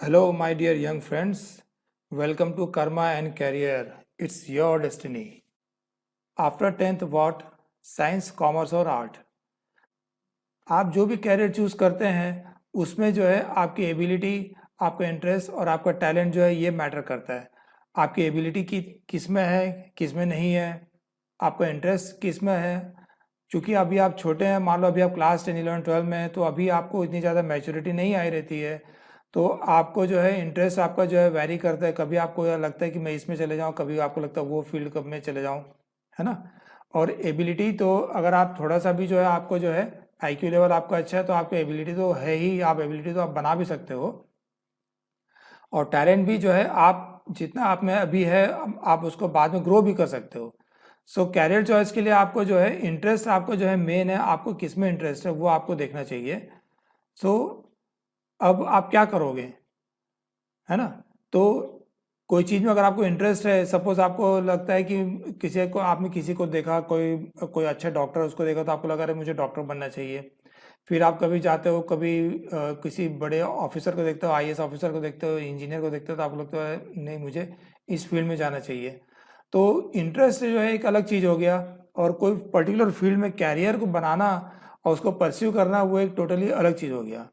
Hello, my dear young friends. Welcome to Karma and Career. It's your destiny. After 10th, what? Science, commerce और art. आप जो भी career choose करते हैं उसमें जो है आपकी एबिलिटी, आपका इंटरेस्ट और आपका टैलेंट जो है ये मैटर करता है। आपकी एबिलिटी की किस में है, किस में नहीं है, आपका इंटरेस्ट किस में है। क्योंकि अभी आप छोटे हैं, मान लो अभी आप क्लास 10, 11, 12 में हैं, तो अभी आपको इतनी ज़्यादा मैच्योरिटी नहीं आई रहती है। तो आपको जो है इंटरेस्ट आपका जो है वैरी करता है। कभी आपको यह लगता है कि मैं इसमें चले जाऊँ, कभी आपको लगता है वो फील्ड कब में चले जाऊँ, है ना। और एबिलिटी तो अगर आप थोड़ा सा भी जो है आपको जो है आईक्यू लेवल आपका अच्छा है तो आपकी एबिलिटी तो है ही, आप एबिलिटी तो आप बना भी सकते हो। और टैलेंट भी जो है आप जितना आप में अभी है आप उसको बाद में ग्रो भी कर सकते हो। सो कैरियर चॉइस के लिए आपको जो है इंटरेस्ट आपको जो है मेन है, आपको किस में इंटरेस्ट है वो आपको देखना चाहिए। सो अब आप क्या करोगे, है ना। तो कोई चीज़ में अगर आपको इंटरेस्ट है, सपोज आपको लगता है कि किसी को, आपने किसी को देखा, कोई कोई अच्छा डॉक्टर उसको देखा तो आपको लगा रहा है मुझे डॉक्टर बनना चाहिए। फिर आप कभी जाते हो, कभी किसी बड़े ऑफिसर को देखते हो, आईएएस ऑफिसर को देखते हो, इंजीनियर को देखते हो, तो आपको लगता है नहीं मुझे इस फील्ड में जाना चाहिए। तो इंटरेस्ट जो है एक अलग चीज़ हो गया, और कोई पर्टिकुलर फील्ड में कैरियर को बनाना और उसको परस्यू करना वो एक टोटली अलग चीज़ हो गया।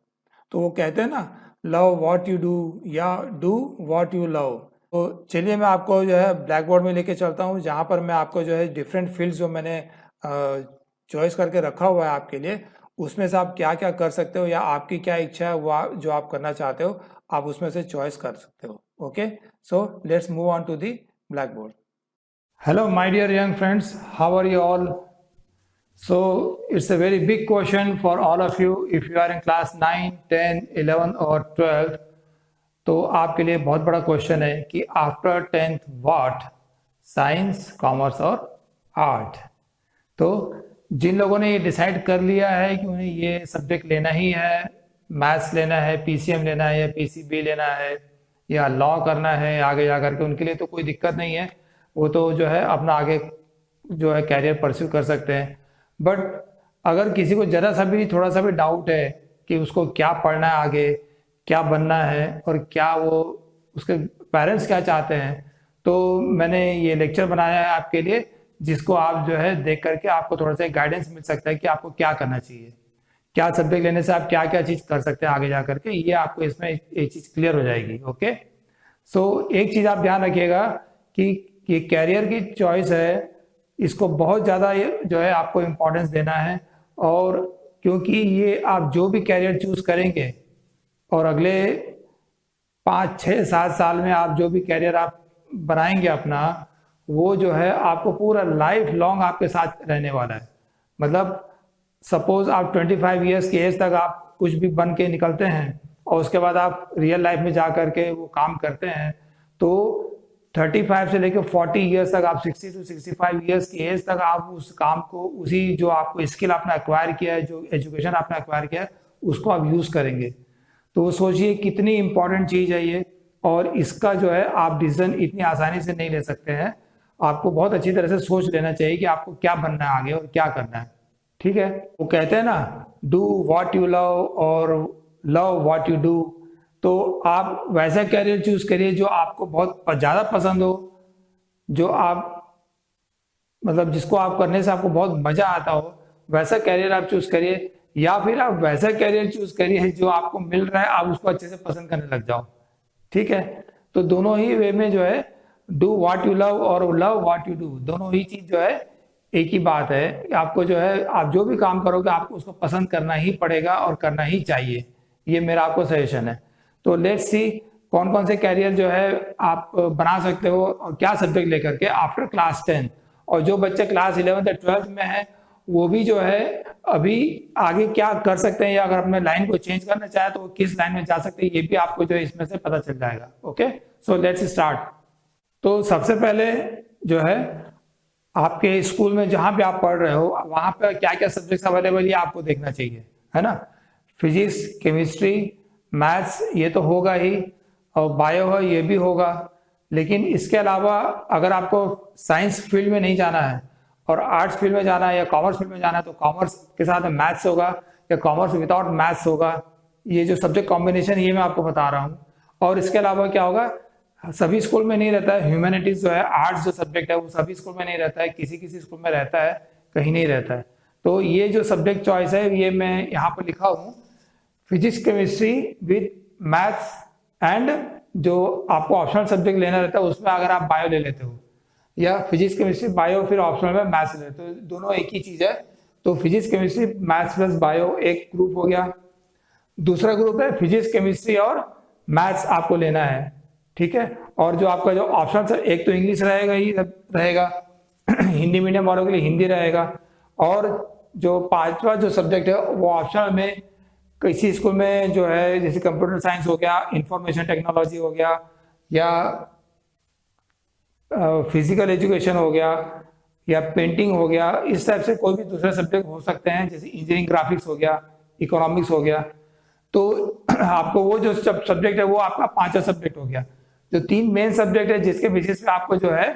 तो वो कहते हैं ना, लव व्हाट यू डू या डू व्हाट यू लव। तो चलिए मैं आपको जो है ब्लैक बोर्ड में लेके चलता हूँ, जहाँ पर मैं आपको जो है डिफरेंट फील्ड्स जो मैंने चॉइस करके रखा हुआ है आपके लिए, उसमें से आप क्या क्या कर सकते हो या आपकी क्या इच्छा है वो जो आप करना चाहते हो आप उसमें से चॉइस कर सकते हो। Okay, so let's move on to the blackboard. Hello my dear young friends, how are you all. So it's a very big question for all of you if you are in class 9, 10, 11 or 12। तो आपके लिए बहुत बड़ा question है कि after 10th what, science, commerce और art. तो जिन लोगों ने ये डिसाइड कर लिया है कि उन्हें ये सब्जेक्ट लेना ही है, मैथ्स लेना है, पीसीएम लेना है या पीसीबी लेना है या लॉ करना है आगे जा करके, उनके लिए तो कोई दिक्कत नहीं है। वो तो जो है अपना आगे जो है कैरियर परस्यू कर सकते हैं। बट अगर किसी को ज़रा सा भी थोड़ा सा भी डाउट है कि उसको क्या पढ़ना है आगे, क्या बनना है और क्या वो उसके पेरेंट्स क्या चाहते हैं, तो मैंने ये लेक्चर बनाया है आपके लिए, जिसको आप जो है देख करके आपको थोड़ा सा गाइडेंस मिल सकता है कि आपको क्या करना चाहिए, क्या सब्जेक्ट लेने से आप क्या क्या चीज़ कर सकते हैं आगे जा करके। ये आपको इसमें एक चीज़ क्लियर हो जाएगी। ओके, सो एक चीज़ आप ध्यान रखिएगा कि ये कैरियर की चॉइस है, इसको बहुत ज़्यादा जो है आपको इम्पोर्टेंस देना है। और क्योंकि ये आप जो भी कैरियर चूज करेंगे और अगले 5, 6, 7 साल में आप जो भी कैरियर आप बनाएंगे अपना, वो जो है आपको पूरा लाइफ लॉन्ग आपके साथ रहने वाला है। मतलब सपोज आप 25 ईयर्स की एज तक आप कुछ भी बन के निकलते हैं और उसके बाद आप रियल लाइफ में जा करके वो काम करते हैं, तो 35 से लेकर 40 ईयर्स तक, आप 60 to 65 ईयर्स की एज तक आप उस काम को, उसी जो आपको स्किल आपने एक्वायर किया है, जो एजुकेशन आपने एक्वायर किया है, उसको आप यूज़ करेंगे। तो सोचिए कितनी इंपॉर्टेंट चीज़ है ये, और इसका जो है आप डिसीजन इतनी आसानी से नहीं ले सकते हैं। आपको बहुत अच्छी तरह से सोच लेना चाहिए कि आपको क्या बनना है आगे और क्या करना है। ठीक है, वो कहते हैं ना, डू व्हाट यू लव और लव व्हाट यू डू। तो आप वैसा कैरियर चूज करिए जो आपको बहुत ज़्यादा पसंद हो, जो आप मतलब जिसको आप करने से आपको बहुत मजा आता हो, वैसा कैरियर आप चूज करिए। या फिर आप वैसा कैरियर चूज करिए जो आपको मिल रहा है आप उसको अच्छे से पसंद करने लग जाओ। ठीक है, तो दोनों ही वे में जो है डू व्हाट यू लव और लव व्हाट यू डू, दोनों ही चीज जो है एक ही बात है। आपको जो है आप जो भी काम करोगे आपको उसको पसंद करना ही पड़ेगा और करना ही चाहिए। ये मेरा आपको सजेशन है। तो लेट्स सी कौन कौन से कैरियर जो है आप बना सकते हो और क्या सब्जेक्ट लेकर के आफ्टर क्लास 10। और जो बच्चे क्लास 11th या 12th में है वो भी जो है अभी आगे क्या कर सकते हैं, या अगर अपने लाइन को चेंज करना चाहे तो वो किस लाइन में जा सकते हैं, ये भी आपको जो है इसमें से पता चल जाएगा। Okay, so let's start. तो सबसे पहले जो है आपके स्कूल में जहां पे आप पढ़ रहे हो वहां पे क्या क्या सब्जेक्ट्स अवेलेबल है आपको देखना चाहिए, है ना। फिजिक्स, केमिस्ट्री, मैथ्स ये तो होगा ही, और बायो है ये भी होगा। लेकिन इसके अलावा अगर आपको साइंस फील्ड में नहीं जाना है और आर्ट्स फील्ड में जाना है या कॉमर्स फील्ड में जाना है, तो कॉमर्स के साथ मैथ्स होगा या कॉमर्स विदाउट मैथ्स होगा। ये जो सब्जेक्ट कॉम्बिनेशन ये मैं आपको बता रहा हूँ। और इसके अलावा क्या होगा, सभी स्कूल में नहीं रहता है, ह्यूमैनिटीज जो है, आर्ट्स जो सब्जेक्ट है वो सभी स्कूल में नहीं रहता है, किसी किसी स्कूल में रहता है, कहीं नहीं रहता है। तो ये जो सब्जेक्ट चॉइस है ये मैं यहाँ पर लिखा हूँ, physics chemistry with maths and जो आपको ऑप्शनल सब्जेक्ट लेना रहता है उसमें अगर आप बायो ले लेते हो, या फिजिक्स केमिस्ट्री बायो फिर ऑप्शनल में मैथ्स ले लेते हो, दोनों एक ही चीज है। तो physics chemistry maths plus bio एक ग्रुप हो गया। दूसरा ग्रुप है फिजिक्स केमिस्ट्री और मैथ्स आपको लेना है, ठीक है। और जो आपका जो ऑप्शन, एक तो इंग्लिश रहेगा ही रहेगा हिंदी मीडियम वालों के लिए हिंदी रहेगा, और जो पांचवा जो सब्जेक्ट है वो ऑप्शनल में किसी स्कूल में जो है, जैसे कंप्यूटर साइंस हो गया, इंफॉर्मेशन टेक्नोलॉजी हो गया, या फिजिकल एजुकेशन हो गया, या पेंटिंग हो गया, इस टाइप से कोई भी दूसरे सब्जेक्ट हो सकते हैं, जैसे इंजीनियरिंग ग्राफिक्स हो गया, इकोनॉमिक्स हो गया। तो आपको वो जो सब्जेक्ट है वो आपका पांचवा सब्जेक्ट हो गया। जो तीन मेन सब्जेक्ट है जिसके बेसिस पे आपको जो है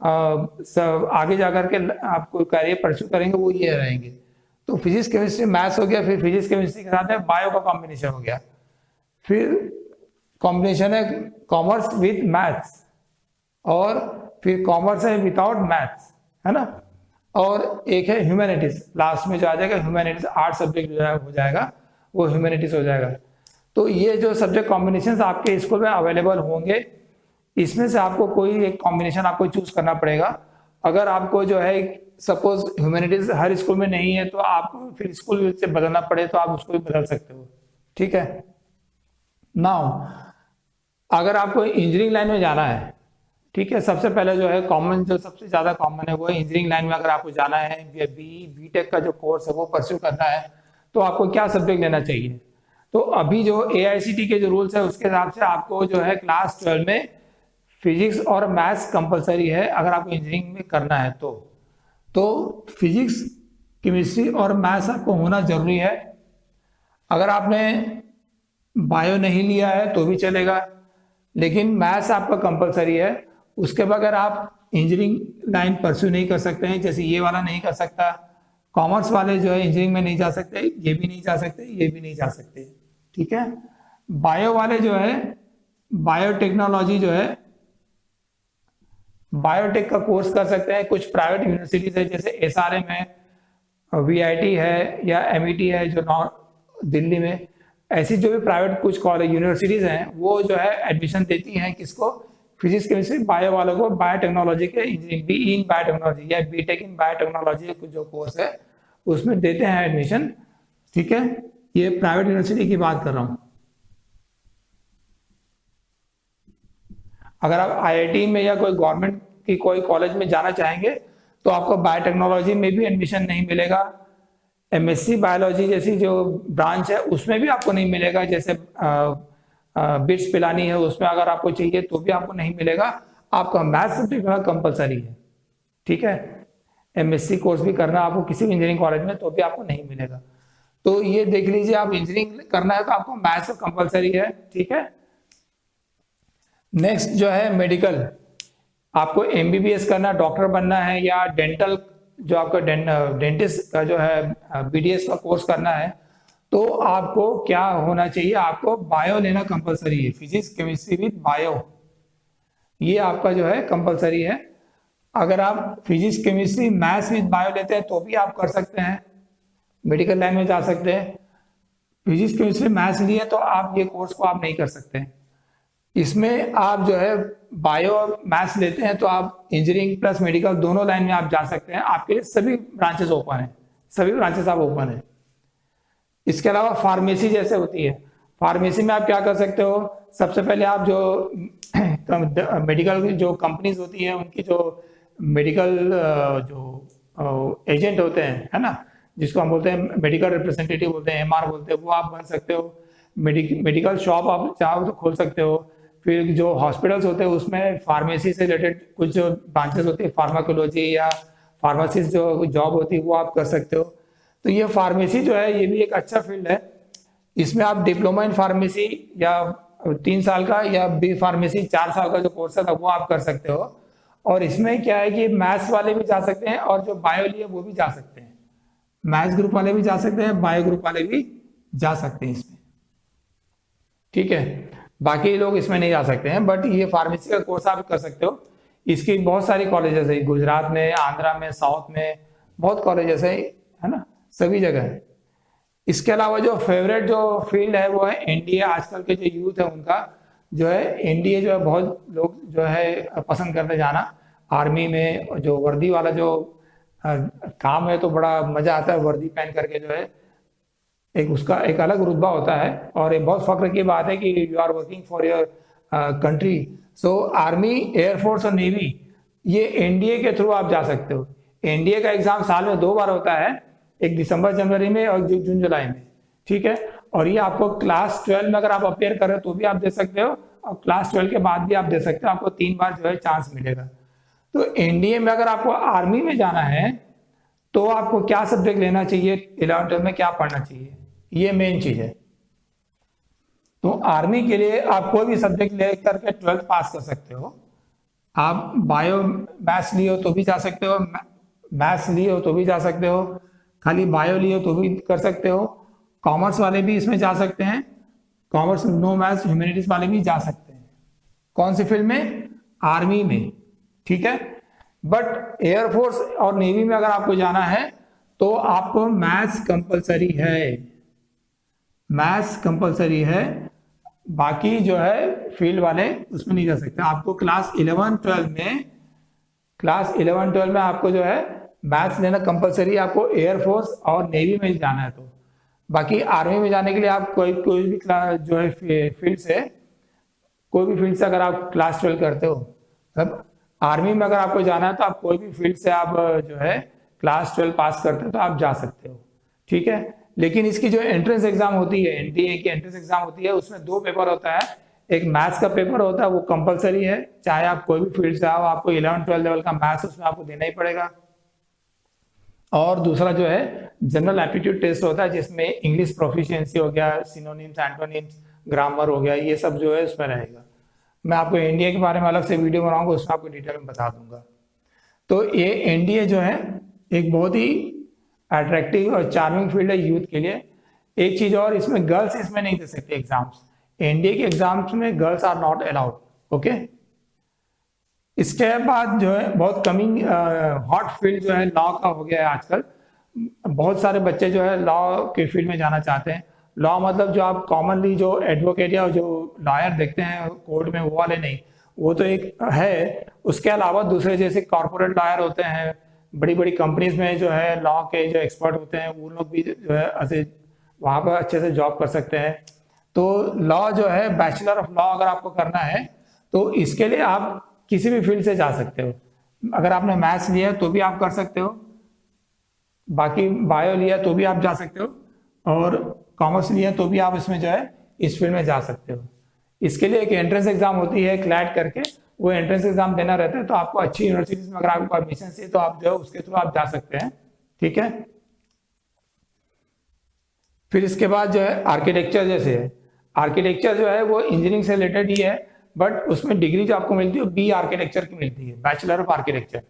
आगे जाकर के आपको करियर परस्यू करेंगे वो ये रहेंगे। तो फिजिक्स केमिस्ट्री मैथ्स हो गया, फिर फिजिक्स केमिस्ट्री के साथ में बायो का कॉम्बिनेशन हो गया, फिर कॉम्बिनेशन है कॉमर्स विद मैथ्स, और फिर कॉमर्स है विदाउट मैथ्स, है ना, और एक है ह्यूमैनिटीज, लास्ट में जो आ जाएगा ह्यूमैनिटीज, आर्ट सब्जेक्ट जो हो जाएगा वो ह्यूमैनिटीज हो जाएगा। तो ये जो सब्जेक्ट कॉम्बिनेशन आपके स्कूल में अवेलेबल होंगे, इसमें से आपको कोई एक कॉम्बिनेशन आपको चूज करना पड़ेगा। अगर आपको जो है सपोज ह्यूमैनिटीज हर स्कूल में नहीं है तो आपको फिर स्कूल से बदलना पड़े तो आप उसको भी बदल सकते हो, ठीक है। नाउ अगर आपको इंजीनियरिंग लाइन में जाना है, ठीक है, सबसे पहले जो है कॉमन, जो सबसे ज्यादा कॉमन है वो है इंजीनियरिंग लाइन में अगर आपको जाना है, बी.टेक का जो कोर्स है वो परस्यू करना है, तो आपको क्या सब्जेक्ट लेना चाहिए। तो अभी जो AICTE के जो रूल्स है उसके हिसाब से आपको जो है क्लास 12 में फिजिक्स और मैथ्स कंपलसरी है अगर आपको इंजीनियरिंग में करना है तो फिजिक्स केमिस्ट्री और मैथ्स आपको होना जरूरी है। अगर आपने बायो नहीं लिया है तो भी चलेगा, लेकिन मैथ्स आपका कंपलसरी है। उसके बगैर आप इंजीनियरिंग लाइन परस्यू नहीं कर सकते हैं, जैसे ये वाला नहीं कर सकता, कॉमर्स वाले जो है इंजीनियरिंग में नहीं जा सकते, ये भी नहीं जा सकते, ये भी नहीं जा सकते, ठीक है। बायो वाले जो है बायोटेक्नोलॉजी जो है बायोटेक का कोर्स कर सकते हैं। कुछ प्राइवेट यूनिवर्सिटीज है जैसे SRM है, VIT है, या MET है जो दिल्ली में, ऐसी जो भी प्राइवेट कुछ कॉलेज यूनिवर्सिटीज हैं वो जो है एडमिशन देती हैं किसको, फिजिक्स केमिस्ट्री बायो वालों को, बायोटेक्नोलॉजी के इंजीनियरिंग, BE इन बायोटेक्नोलॉजी या BTech इन बायोटेक्नोलॉजी जो कोर्स है उसमें देते हैं एडमिशन, ठीक है। ये प्राइवेट यूनिवर्सिटी की बात कर रहा हूं। अगर आप IIT में या कोई गवर्नमेंट की कोई कॉलेज में जाना चाहेंगे तो आपको बायोटेक्नोलॉजी में भी एडमिशन नहीं मिलेगा। MSc बायोलॉजी जैसी जो ब्रांच है उसमें भी आपको नहीं मिलेगा, जैसे बिट्स पिलानी है उसमें अगर आपको चाहिए तो भी आपको नहीं मिलेगा। आपका मैथ्स सब्जेक्ट कंपलसरी है, ठीक है। MSc कोर्स भी करना आपको किसी भी इंजीनियरिंग कॉलेज में तो भी आपको नहीं मिलेगा। तो ये देख लीजिए, आप इंजीनियरिंग करना है तो आपको मैथ्स कंपलसरी है, ठीक है। नेक्स्ट जो है मेडिकल, आपको MBBS करना, डॉक्टर बनना है, या डेंटल जो आपका डेंटिस्ट का जो है BDS का कोर्स करना है, तो आपको क्या होना चाहिए, आपको बायो लेना कंपलसरी है, फिजिक्स केमिस्ट्री विद बायो, ये आपका जो है कंपलसरी है। अगर आप physics chemistry maths with bio लेते हैं तो भी आप कर सकते हैं, मेडिकल लाइन में जा सकते हैं। फिजिक्स केमिस्ट्री मैथ्स लिए तो आप ये कोर्स को आप नहीं कर सकते हैं। इसमें आप जो है बायो और मैथ्स लेते हैं तो आप इंजीनियरिंग प्लस मेडिकल दोनों लाइन में आप जा सकते हैं, आपके लिए सभी ब्रांचेस ओपन है, सभी ब्रांचेस आप ओपन है। इसके अलावा फार्मेसी जैसे होती है, फार्मेसी में आप क्या कर सकते हो, सबसे पहले आप जो मेडिकल जो कंपनीज होती है उनकी जो मेडिकल जो एजेंट होते हैं, है ना, जिसको हम बोलते हैं मेडिकल रिप्रेजेंटेटिव बोलते हैं, MR बोलते हैं, वो आप बन सकते हो। मेडिकल शॉप आप चाहो तो खोल सकते हो। फिर जो हॉस्पिटल्स होते हैं उसमें फार्मेसी से रिलेटेड कुछ जो ब्रांचेस होती है, फार्माकोलॉजी या फार्मासिस्ट जो जॉब होती है वो आप कर सकते हो। तो ये फार्मेसी जो है ये भी एक अच्छा फील्ड है। इसमें आप डिप्लोमा इन फार्मेसी या 3 साल का या बी फार्मेसी 4 साल का जो कोर्स है वो आप कर सकते हो। और इसमें क्या है कि मैथ्स वाले भी जा सकते हैं और जो बायो लिए वो भी जा सकते हैं, मैथ्स ग्रुप वाले भी जा सकते हैं, बायो ग्रुप वाले भी जा सकते हैं इसमें, ठीक है। बाकी लोग इसमें नहीं जा सकते हैं, बट ये फार्मेसी का कोर्स आप कर सकते हो। इसकी बहुत सारी कॉलेजेस है, गुजरात में, आंध्रा में, साउथ में बहुत कॉलेजेस है ना, सभी जगह है। इसके अलावा जो फेवरेट जो फील्ड है वो है एनडीए। आजकल के जो यूथ है उनका जो है एनडीए जो है बहुत लोग जो है पसंद करते जाना। आर्मी में जो वर्दी वाला जो काम है तो बड़ा मजा आता है, वर्दी पहन करके जो है एक उसका एक अलग रुतबा होता है, और ये बहुत फख्र की बात है कि you are working for your country. So army, air force और नेवी ये एनडीए के थ्रू आप जा सकते हो। एनडीए का एग्जाम साल में 2 बार होता है, एक दिसंबर जनवरी में और जून जुलाई में, ठीक है। और ये आपको क्लास 12 में अगर आप अपेयर कर रहे हो तो भी आप दे सकते हो, और क्लास 12 के बाद भी आप दे सकते हो, आपको 3 बार जो है चांस मिलेगा। तो एनडीए में अगर आपको आर्मी में जाना है तो आपको क्या सब्जेक्ट लेना चाहिए, 11th में क्या पढ़ना चाहिए, ये मेन चीज है। तो आर्मी के लिए आप कोई भी सब्जेक्ट ले करके 12th पास कर सकते हो। आप बायो मैथ्स लिए हो तो भी जा सकते हो, मैथ्स लिए हो तो भी जा सकते हो, खाली बायो लिए हो तो भी कर सकते हो। कॉमर्स वाले भी इसमें जा सकते हैं, कॉमर्स नो मैथ्स ह्यूमैनिटीज वाले भी जा सकते हैं। कौन सी फील्ड में? आर्मी में, ठीक है। बट एयरफोर्स और नेवी में अगर आपको जाना है तो आपको मैथ्स कंपलसरी है, मैथ्स कंपलसरी है। बाकी जो है फील्ड वाले उसमें नहीं जा सकते। आपको क्लास 11-12 में, क्लास 11-12 में आपको जो है मैथ्स लेना कंपलसरी है, आपको एयरफोर्स और नेवी में जाना है तो। बाकी आर्मी में जाने के लिए आप कोई भी क्लास जो है फील्ड से, कोई भी फील्ड से अगर आप क्लास 12 करते हो, मतलब आर्मी में अगर आपको जाना है तो आप कोई भी फील्ड से आप जो है क्लास 12 पास करते हो तो आप जा सकते हो, ठीक है। लेकिन इसकी जो एंट्रेंस एग्जाम होती है, एनडीए की एंट्रेंस एग्जाम होती है, उसमें 2 पेपर होता है। एक मैथ्स का पेपर होता है, वो कंपलसरी है, चाहे आप कोई भी फील्ड से आओ, आपको 11-12 लेवल का मैथ्स उसमें आपको देना ही पड़ेगा। और दूसरा जो है जनरल एप्टीट्यूड टेस्ट होता है, जिसमें इंग्लिश प्रोफिशिएंसी हो गया, सिनोनिम्स, एंटोनिम्स, ग्रामर हो गया, ये सब जो है उसमें रहेगा। मैं आपको एनडीए के बारे में अलग से वीडियो बनाऊंगा, उसमें आपको डिटेल में बता दूंगा। तो ये एनडीए जो है एक बहुत ही अट्रैक्टिव और चार्मिंग फील्ड है यूथ के लिए। एक चीज और, इसमें गर्ल्स इसमें नहीं दे सकते एग्जाम्स। एनडीए के एग्जाम्स में girls are not allowed, okay. इसके बाद जो है बहुत कमिंग हॉट फील्ड जो है लॉ का हो गया है आजकल। बहुत सारे बच्चे जो है लॉ के फील्ड में जाना चाहते हैं। लॉ मतलब जो आप कॉमनली जो एडवोकेट या जो लॉयर देखते हैं कोर्ट में, वो वाले नहीं, वो तो एक है। उसके अलावा दूसरे जैसे कॉर्पोरेट लॉयर होते हैं, बड़ी बड़ी कंपनीज में जो है लॉ के जो एक्सपर्ट होते हैं, वो लोग भी जो है ऐसे वहाँ पर अच्छे से जॉब कर सकते हैं। तो लॉ जो है, बैचलर ऑफ लॉ अगर आपको करना है तो इसके लिए आप किसी भी फील्ड से जा सकते हो। अगर आपने मैथ्स लिया तो भी आप कर सकते हो, बाकी बायो लिया तो भी आप जा सकते हो, और कॉमर्स लिया तो भी आप इसमें जो है इस फील्ड में जा सकते हो। इसके लिए एक एंट्रेंस एग्जाम होती है क्लैट करके, वो एंट्रेंस एग्जाम देना रहता है। तो आपको अच्छी यूनिवर्सिटीज में अगर आपको एडमिशन चाहिए तो आप जो है उसके थ्रू आप जा सकते हैं, ठीक है। फिर इसके बाद जो है आर्किटेक्चर, जैसे है आर्किटेक्चर जो है वो इंजीनियरिंग से रिलेटेड ही है, बट उसमें डिग्री जो आपको मिलती है वो बी आर्किटेक्चर की मिलती है, बैचलर ऑफ आर्किटेक्चर।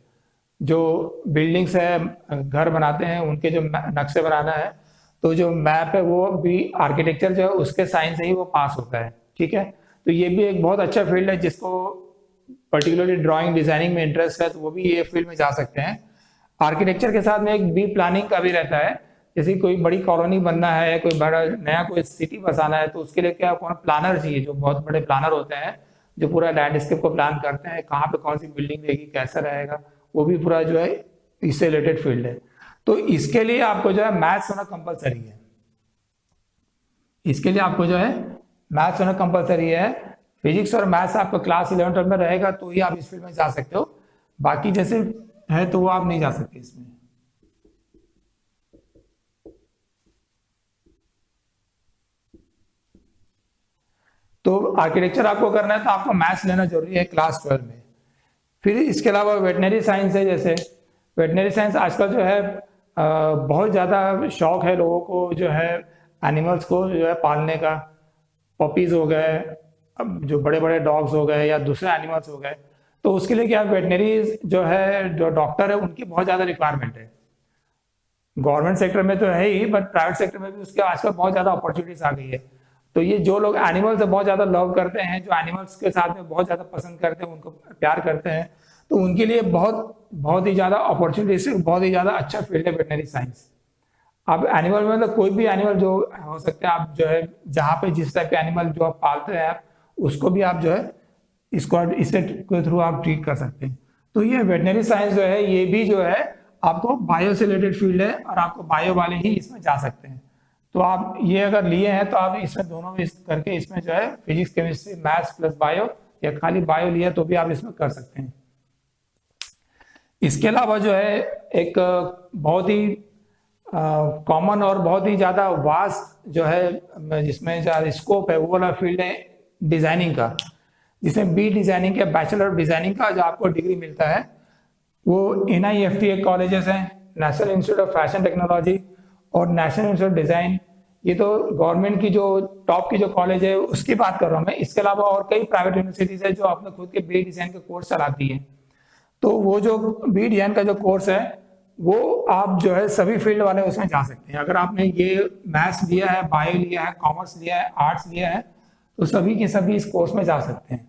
जो बिल्डिंग्स है, घर बनाते हैं, उनके जो नक्शे बनाना है, तो जो मैप है वो भी आर्किटेक्चर जो है उसके साइंस से ही वो पास होता है, ठीक है। तो ये भी एक बहुत अच्छा फील्ड है, जिसको पर्टिकुलरली ड्राइंग डिजाइनिंग में इंटरेस्ट है तो वो भी ये फील्ड में जा सकते हैं। आर्किटेक्चर के साथ में एक बी प्लानिंग का भी रहता है, जैसे कोई बड़ी कॉलोनी बनना है, कोई बड़ा नया कोई सिटी बसाना है, तो उसके लिए क्या कौन प्लानर चाहिए, जो बहुत बड़े प्लानर होते हैं जो पूरा लैंडस्केप को प्लान करते हैं, कहाँ पे कौन सी बिल्डिंग रहेगी, कैसा रहेगा, वो भी पूरा जो है इससे रिलेटेड फील्ड है। तो इसके लिए आपको जो है मैथ्स होना कंपलसरी है, इसके लिए आपको जो है मैथ्स होना कंपलसरी है। फिजिक्स और मैथ्स आपका क्लास 11-12 में रहेगा तो ही आप इस फील्ड में जा सकते हो, बाकी जैसे है तो वो आप नहीं जा सकते इसमें। तो आर्किटेक्चर आपको करना है तो आपको मैथ्स लेना जरूरी है क्लास 12 में। फिर इसके अलावा वेटनरी साइंस है, जैसे वेटनरी साइंस आजकल जो है बहुत ज़्यादा शौक है लोगों को जो है एनिमल्स को जो है पालने का। पपीज़ हो गए, अब जो बड़े बड़े डॉग्स हो गए या दूसरे एनिमल्स हो गए, तो उसके लिए क्या वेटनरी जो है, जो डॉक्टर है, उनकी बहुत ज़्यादा रिक्वायरमेंट है। गवर्नमेंट सेक्टर में तो है ही, बट प्राइवेट सेक्टर में भी उसके आजकल बहुत ज़्यादा अपॉर्चुनिटीज आ गई है। तो ये जो लोग एनिमल से बहुत ज़्यादा लव करते हैं, जो एनिमल्स के साथ में बहुत ज़्यादा पसंद करते हैं, उनको प्यार करते हैं, तो उनके लिए बहुत ही ज़्यादा अपॉर्चुनिटी, बहुत ही ज़्यादा अच्छा फील्ड है वेटनरी साइंस। आप एनिमल में मतलब कोई भी एनिमल जो हो सकता है, आप जो है जहाँ पे जिस टाइप के एनिमल जो आप पालते हैं आप उसको भी आप जो है इसको इसके थ्रू आप ट्रीट कर सकते हैं। तो ये वेटनरी साइंस जो है ये भी जो है आपको बायो से रिलेटेड फील्ड है और आपको बायो वाले ही इसमें जा सकते हैं। तो आप ये अगर लिए हैं तो आप इसमें दोनों में करके इसमें जो है physics chemistry maths plus bio या खाली बायो लिया तो भी आप इसमें कर सकते हैं। इसके अलावा जो है एक बहुत ही कॉमन और बहुत ही ज़्यादा वास्ट जो है जिसमें ज़्यादा स्कोप है वो वाला फील्ड है डिज़ाइनिंग का, जिसमें बी डिज़ाइनिंग का बैचलर ऑफ डिज़ाइनिंग का जो आपको डिग्री मिलता है वो NIFT कॉलेजेस हैं, national institute of fashion technology और नेशनल इंस्टीट्यूट ऑफ डिज़ाइन। ये तो गवर्नमेंट की जो टॉप की जो कॉलेज है उसकी बात कर रहा हूँ मैं। इसके अलावा और कई प्राइवेट यूनिवर्सिटीज़ है जो अपने खुद के बी डिज़ाइन के कोर्स चलाती है। तो वो जो बी डिज़ाइन का जो कोर्स है वो आप जो है सभी फील्ड वाले उसमें जा सकते हैं। अगर आपने ये मैथ्स लिया है, बायो लिया है, कॉमर्स लिया है, आर्ट्स लिया है, तो सभी के सभी इस कोर्स में जा सकते हैं।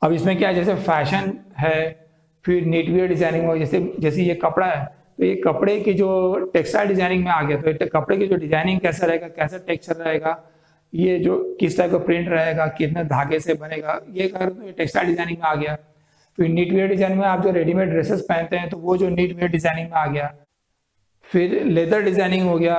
अब इसमें क्या है, जैसे फैशन है, फिर नीटवेयर डिजाइनिंग हो, जैसे ये कपड़ा है तो ये कपड़े की जो टेक्सटाइल डिजाइनिंग में आ गया, तो कपड़े की जो डिजाइनिंग कैसा रहेगा, कैसा टेक्सचर रहेगा, ये जो किस टाइप का प्रिंट रहेगा, कितने धागे से बनेगा, ये टेक्सटाइल डिजाइनिंग में आ गया। फिर नीटवेयर डिजाइन में आप जो रेडीमेड ड्रेसेस पहनते हैं तो वो जो नीटवेयर डिजाइनिंग में आ गया। फिर लेदर डिजाइनिंग हो गया,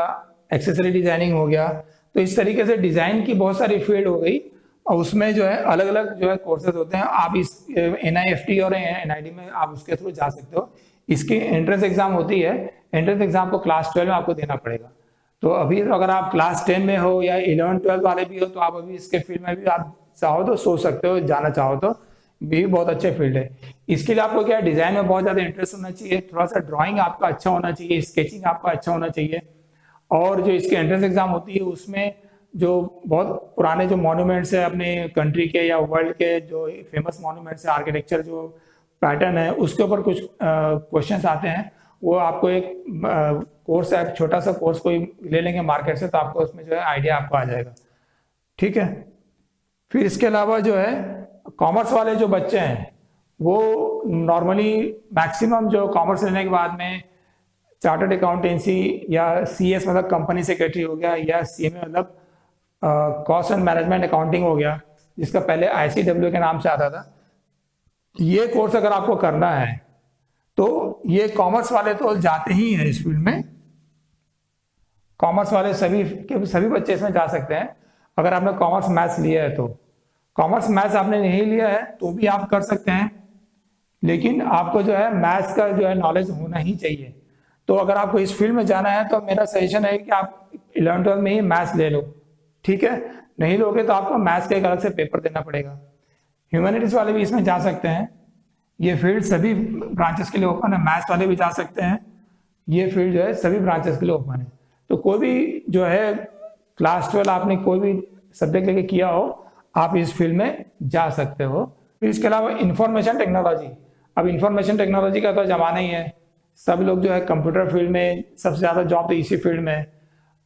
एक्सेसरी डिजाइनिंग हो गया। तो इस तरीके से डिजाइन की बहुत सारी फील्ड हो गई और उसमें जो है अलग अलग जो है कोर्सेज होते हैं। आप इस NIFT और NID में आप उसके थ्रू जा सकते हो। इसकी एंट्रेंस एग्जाम होती है, एंट्रेंस एग्जाम को क्लास 12 में आपको देना पड़ेगा। तो अभी अगर आप क्लास 10 में हो या 11-12 वाले भी हो तो आप अभी इसके फील्ड में भी आप चाहो तो सोच सकते हो, जाना चाहो तो भी बहुत अच्छे फील्ड है। इसके लिए आपको क्या डिजाइन में बहुत ज्यादा इंटरेस्ट होना चाहिए, थोड़ा सा ड्राइंग आपका अच्छा होना चाहिए, स्केचिंग आपका अच्छा होना चाहिए। और जो इसके एंट्रेंस एग्जाम होती है उसमें जो बहुत पुराने जो मॉन्यूमेंट्स है अपने कंट्री के या वर्ल्ड के जो फेमस मॉन्यूमेंट्स है, आर्किटेक्चर जो पैटर्न है उसके ऊपर कुछ क्वेश्चंस आते हैं। वो आपको एक कोर्स है, छोटा सा कोर्स कोई ले लेंगे मार्केट से तो आपको उसमें जो है आइडिया आपको आ जाएगा। ठीक है। फिर इसके अलावा जो है कॉमर्स वाले जो बच्चे हैं वो नॉर्मली मैक्सिमम जो कॉमर्स लेने के बाद में चार्टर्ड अकाउंटेंसी या CS मतलब कंपनी सेक्रेटरी हो गया, या CMA मतलब कॉस्ट एंड मैनेजमेंट अकाउंटिंग हो गया, जिसका पहले ICW के नाम से आता था। ये कोर्स अगर आपको करना है तो ये कॉमर्स वाले तो जाते ही हैं इस फील्ड में। कॉमर्स वाले सभी बच्चे इसमें जा सकते हैं। अगर आपने कॉमर्स मैथ्स लिया है तो कॉमर्स मैथ्स आपने नहीं लिया है तो भी आप कर सकते हैं, लेकिन आपको जो है मैथ्स का जो है नॉलेज होना ही चाहिए। तो अगर आपको इस फील्ड में जाना है तो मेरा सजेशन है कि आप 11-12 में ही मैथ्स ले लो। ठीक है, नहीं लोगे तो आपको मैथ्स का एक अलग से पेपर देना पड़ेगा। ह्यूमैनिटीज वाले भी इसमें जा सकते हैं। ये फील्ड सभी ब्रांचेस के लिए ओपन है, मैथ्स वाले भी जा सकते हैं। ये फील्ड जो है सभी ब्रांचेस के लिए ओपन है। तो कोई भी जो है क्लास 12 आपने कोई भी सब्जेक्ट लेके किया हो आप इस फील्ड में जा सकते हो। फिर इसके अलावा इंफॉर्मेशन टेक्नोलॉजी, अब इंफॉर्मेशन टेक्नोलॉजी का तो जमाना ही है, सब लोग जो है कंप्यूटर फील्ड में सबसे ज़्यादा जॉब तो इसी फील्ड में है।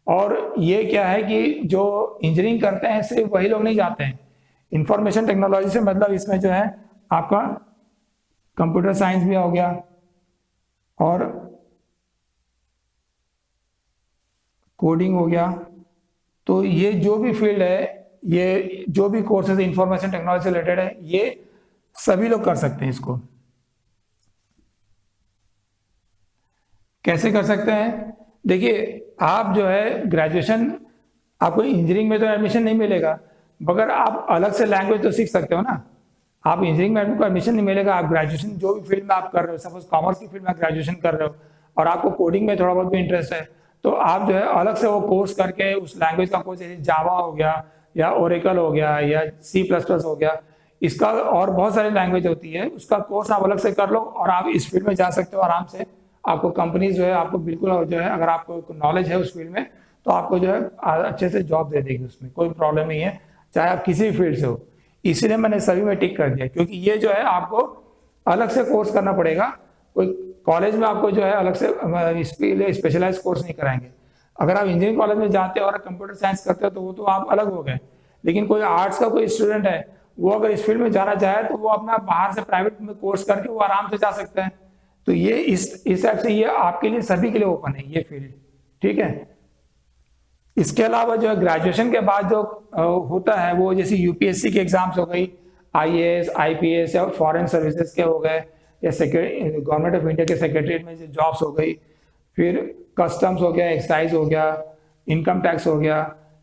और ये क्या है कि जो इंजीनियरिंग करते हैं सिर्फ वही लोग नहीं जाते हैं। इंफॉर्मेशन टेक्नोलॉजी से मतलब इसमें जो है आपका कंप्यूटर साइंस भी हो गया और कोडिंग हो गया। तो ये जो भी फील्ड है, ये जो भी कोर्सेज इंफॉर्मेशन टेक्नोलॉजी से रिलेटेड है, ये सभी लोग कर सकते हैं। इसको कैसे कर सकते हैं? देखिए, आप जो है ग्रेजुएशन, आपको इंजीनियरिंग में तो एडमिशन नहीं मिलेगा, मगर आप अलग से लैंग्वेज तो सीख सकते हो ना। आप इंजीनियरिंग में आपको एडमिशन नहीं मिलेगा, आप ग्रेजुएशन जो भी फील्ड में आप कर रहे हो, सपोज कॉमर्स की फील्ड में ग्रेजुएशन कर रहे हो और आपको कोडिंग में थोड़ा बहुत भी इंटरेस्ट है, तो आप जो है अलग से वो कोर्स करके उस लैंग्वेज का कोर्स, जैसे जावा हो गया या ओरेकल हो गया या C++ हो गया, इसका और बहुत सारी लैंग्वेज होती है, उसका कोर्स आप अलग से कर लो और आप इस फील्ड में जा सकते हो आराम से। आपको कंपनीज जो है आपको बिल्कुल जो है, अगर आपको नॉलेज है उस फील्ड में तो आपको जो है अच्छे से जॉब दे देगी, उसमें कोई प्रॉब्लम नहीं है, चाहे आप किसी भी फील्ड से हो। इसीलिए मैंने सभी में टिक कर दिया, क्योंकि ये जो है आपको अलग से कोर्स करना पड़ेगा। कोई कॉलेज में आपको जो है अलग से स्पेशलाइज कोर्स नहीं कराएंगे। अगर आप इंजीनियरिंग कॉलेज में जाते हो और कंप्यूटर साइंस करते हो तो वो तो आप अलग हो गए, लेकिन कोई आर्ट्स का कोई स्टूडेंट है, वो अगर इस फील्ड में जाना चाहे तो वो अपना बाहर से प्राइवेट में कोर्स करके वो आराम से जा सकता है। तो ये इस हिसाब से ये आपके लिए, सभी के लिए ओपन है ये फील्ड, ठीक है। इसके अलावा जो है ग्रेजुएशन के बाद जो होता है वो जैसे यूपीएससी के एग्जाम्स हो गई, आईएएस आईपीएस या फॉरेन सर्विसेज के हो गए, या गवर्नमेंट ऑफ इंडिया के सेक्रेटरीट में जो जॉब्स हो गई, फिर कस्टम्स हो गया, एक्साइज हो गया, इनकम टैक्स हो गया,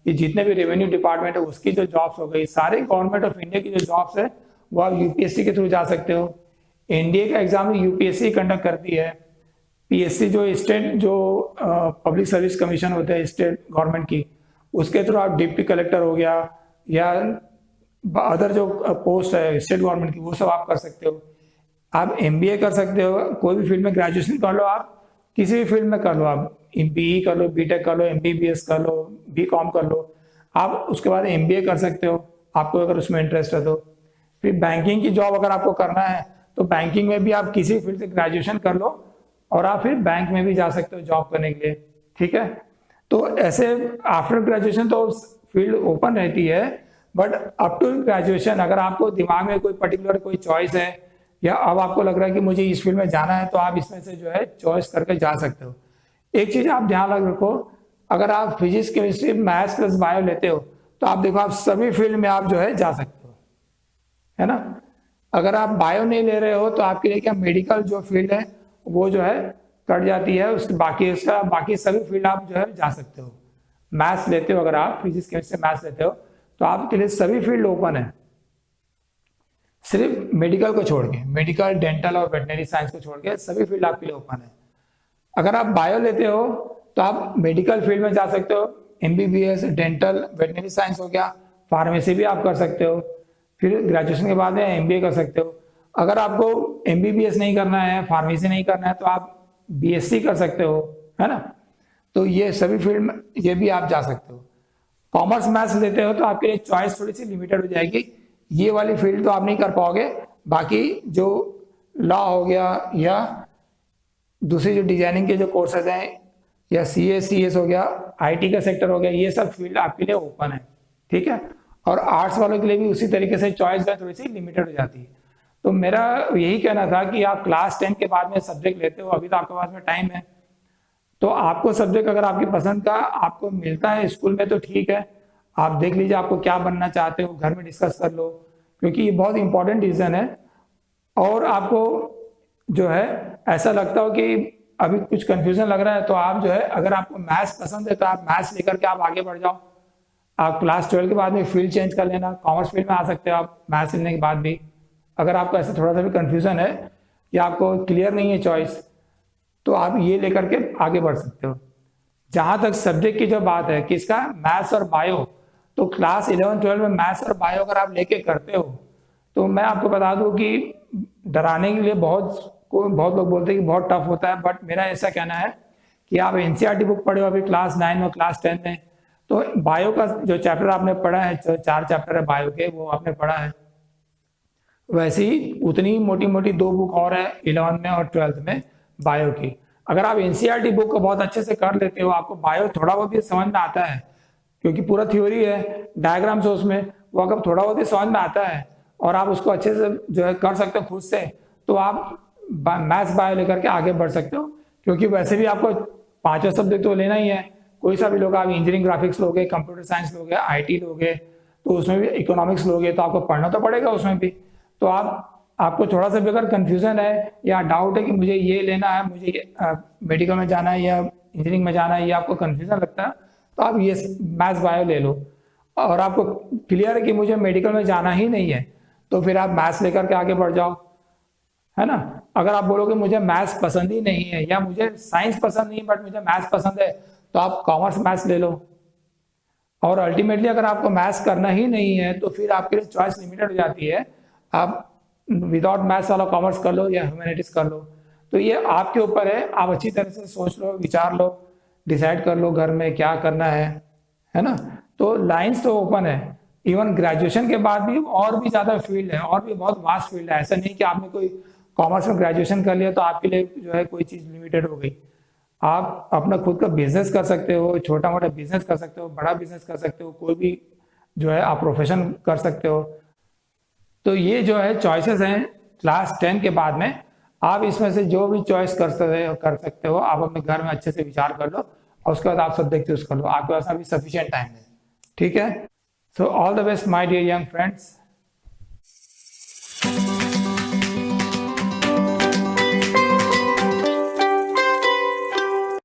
ये जितने भी रेवेन्यू डिपार्टमेंट है उसकी जो जॉब्स हो गई, सारे गवर्नमेंट ऑफ इंडिया की जो जॉब्स है वो आप यूपीएससी के थ्रू जा सकते हो। एनडीए का एग्जाम यूपीएससी कंडक्ट करती है। पीएससी जो स्टेट जो पब्लिक सर्विस कमीशन होते हैं स्टेट गवर्नमेंट की, उसके थ्रू आप डिप्टी कलेक्टर हो गया या अदर जो पोस्ट है स्टेट गवर्नमेंट की, वो सब आप कर सकते हो। आप एमबीए कर सकते हो, कोई भी फील्ड में ग्रेजुएशन कर लो, आप किसी भी फील्ड में कर लो, आप बीई कर लो, बीटेक कर लो, एमबीबीएस कर लो, बीकॉम कर लो, आप उसके बाद एमबीए कर सकते हो आपको अगर उसमें इंटरेस्ट है तो। फिर बैंकिंग की जॉब अगर आपको करना है तो बैंकिंग में भी आप किसी फील्ड से ग्रेजुएशन कर लो और आप फिर बैंक में भी जा सकते हो जॉब करने के लिए, ठीक है। तो ऐसे आफ्टर ग्रेजुएशन तो फील्ड ओपन रहती है, बट अप टू ग्रेजुएशन अगर आपको दिमाग में कोई पर्टिकुलर कोई चॉइस है या अब आपको लग रहा है कि मुझे इस फील्ड में जाना है, तो आप इसमें से जो है चॉइस करके जा सकते हो। एक चीज आप ध्यान रखो, अगर आप physics chemistry maths plus bio लेते हो तो आप देखो आप सभी फील्ड में आप जो है जा सकते हो, है ना। अगर आप बायो नहीं ले रहे हो तो आपके लिए क्या मेडिकल जो फील्ड है वो जो है कट जाती है, उसके बाकी सभी फील्ड आप जो है जा सकते हो। मैथ्स लेते हो, अगर आप फिजिक्स केमिस्ट्री मैथ्स लेते हो तो आपके लिए सभी फील्ड ओपन है, सिर्फ मेडिकल को छोड़ के, मेडिकल डेंटल और वेटनरी साइंस को छोड़ के सभी फील्ड आपके लिए ओपन है। अगर आप बायो लेते हो तो आप मेडिकल फील्ड में जा सकते हो, एमबीबीएस डेंटल वेटनरी साइंस हो गया, फार्मेसी भी आप कर सकते हो, फिर ग्रेजुएशन के बाद में एमबीए कर सकते हो। अगर आपको एमबीबीएस नहीं करना है, फार्मेसी नहीं करना है, तो आप बीएससी कर सकते हो, है ना। तो ये सभी फील्ड में ये भी आप जा सकते हो। कॉमर्स मैथ्स लेते हो तो आपके लिए चॉइस थोड़ी सी लिमिटेड हो जाएगी, ये वाली फील्ड तो आप नहीं कर पाओगे। बाकी जो लॉ हो गया या दूसरी जो डिजाइनिंग के जो कोर्सेज हैं या सीएस हो गया, आईटी का सेक्टर हो गया, ये सब फील्ड आपके लिए ओपन है, ठीक है। और आर्ट्स वालों के लिए भी उसी तरीके से चॉइस थोड़ी सी लिमिटेड हो जाती है। तो मेरा यही कहना था कि आप क्लास 10 के बाद में सब्जेक्ट लेते हो, अभी तो आपके पास में टाइम है, तो आपको सब्जेक्ट अगर आपकी पसंद का आपको मिलता है स्कूल में तो ठीक है, आप देख लीजिए आपको क्या बनना चाहते हो, घर में डिस्कस कर लो, क्योंकि ये बहुत इंपॉर्टेंट डिसीजन है। और आपको जो है ऐसा लगता हो कि अभी कुछ कंफ्यूजन लग रहा है, तो आप जो है अगर आपको मैथ्स पसंद है तो आप मैथ्स लेकर के आप आगे बढ़ जाओ। आप क्लास 12 के बाद में फील्ड चेंज कर लेना, कॉमर्स फील्ड में आ सकते हो आप मैथ्स लेने के बाद भी। अगर आपको ऐसा थोड़ा सा भी कंफ्यूजन है या आपको क्लियर नहीं है चॉइस, तो आप ये लेकर के आगे बढ़ सकते हो। जहां तक सब्जेक्ट की जो बात है किसका, मैथ्स और बायो, तो क्लास 11-12 में मैथ्स और बायो अगर आप लेके करते हो तो मैं आपको बता दूं कि डराने के लिए बहुत लोग बोलते हैं कि बहुत टफ होता है, बट मेरा ऐसा कहना है कि आप एनसीईआरटी बुक पढ़े हो अभी क्लास 9 में क्लास 10 में, तो बायो का जो चैप्टर आपने पढ़ा है, 4 चैप्टर है बायो के, वो आपने पढ़ा है, वैसे ही उतनी मोटी मोटी 2 बुक और है 11 में और 12th में बायो की। अगर आप एनसीईआरटी बुक को बहुत अच्छे से कर लेते हो, आपको बायो थोड़ा बहुत भी समझ में आता है, क्योंकि पूरा थ्योरी है, डायग्राम्स है उसमें, वो अगर थोड़ा बहुत ही समझ में आता है और आप उसको अच्छे से जो है कर सकते हो खुद से, तो आप मैथ्स बायो लेकर के आगे बढ़ सकते हो। क्योंकि वैसे भी आपको 5 सब्जेक्ट तो लेना ही है, कोई सा भी लोग, आप इंजीनियरिंग ग्राफिक्स लोगे, कंप्यूटर साइंस लोगे, आईटी लोगे, तो उसमें भी इकोनॉमिक्स लोगे, तो आपको पढ़ना तो पड़ेगा उसमें भी। तो आपको थोड़ा सा भी अगर कंफ्यूजन है या डाउट है कि मुझे ये लेना है, मुझे मेडिकल में जाना है या इंजीनियरिंग में जाना है, या आपको कंफ्यूजन लगता है, तो आप ये मैथ्स बायो ले लो। और आपको क्लियर है कि मुझे मेडिकल में जाना ही नहीं है, तो फिर आप मैथ्स लेकर के आगे बढ़ जाओ, है ना। अगर आप बोलोगे मुझे मैथ्स पसंद ही नहीं है या मुझे साइंस पसंद नहीं बट मुझे मैथ्स पसंद है, तो आप कॉमर्स मैथ्स ले लो। और अल्टीमेटली अगर आपको मैथ्स करना ही नहीं है तो फिर आपके लिए चॉइस लिमिटेड हो जाती है, आप विदाउट मैथ्स वाला कॉमर्स कर लो या ह्यूमैनिटीज कर लो। तो ये आपके ऊपर है, आप अच्छी तरह से सोच लो, विचार लो, डिसाइड कर लो घर में क्या करना है ना। तो लाइंस तो ओपन है, इवन ग्रेजुएशन के बाद भी और भी ज्यादा फील्ड है, और भी बहुत वास्ट फील्ड है। ऐसा नहीं कि आपने कोई कॉमर्स में ग्रेजुएशन कर लिया तो आपके लिए जो है कोई चीज लिमिटेड हो गई। आप अपना खुद का बिजनेस कर सकते हो, छोटा मोटा बिजनेस कर सकते हो, बड़ा बिजनेस कर सकते हो, कोई भी जो है आप प्रोफेशन कर सकते हो। तो ये जो है चॉइसेस हैं क्लास 10 के बाद में। आप इसमें से जो भी चॉइस कर सकते हो, आप अपने घर में अच्छे से विचार कर लो और उसके बाद आप सब्जेक्ट चूज कर लो। आपके पास अभी सफिशिएंट टाइम है, ठीक है। So all the best my dear young friends.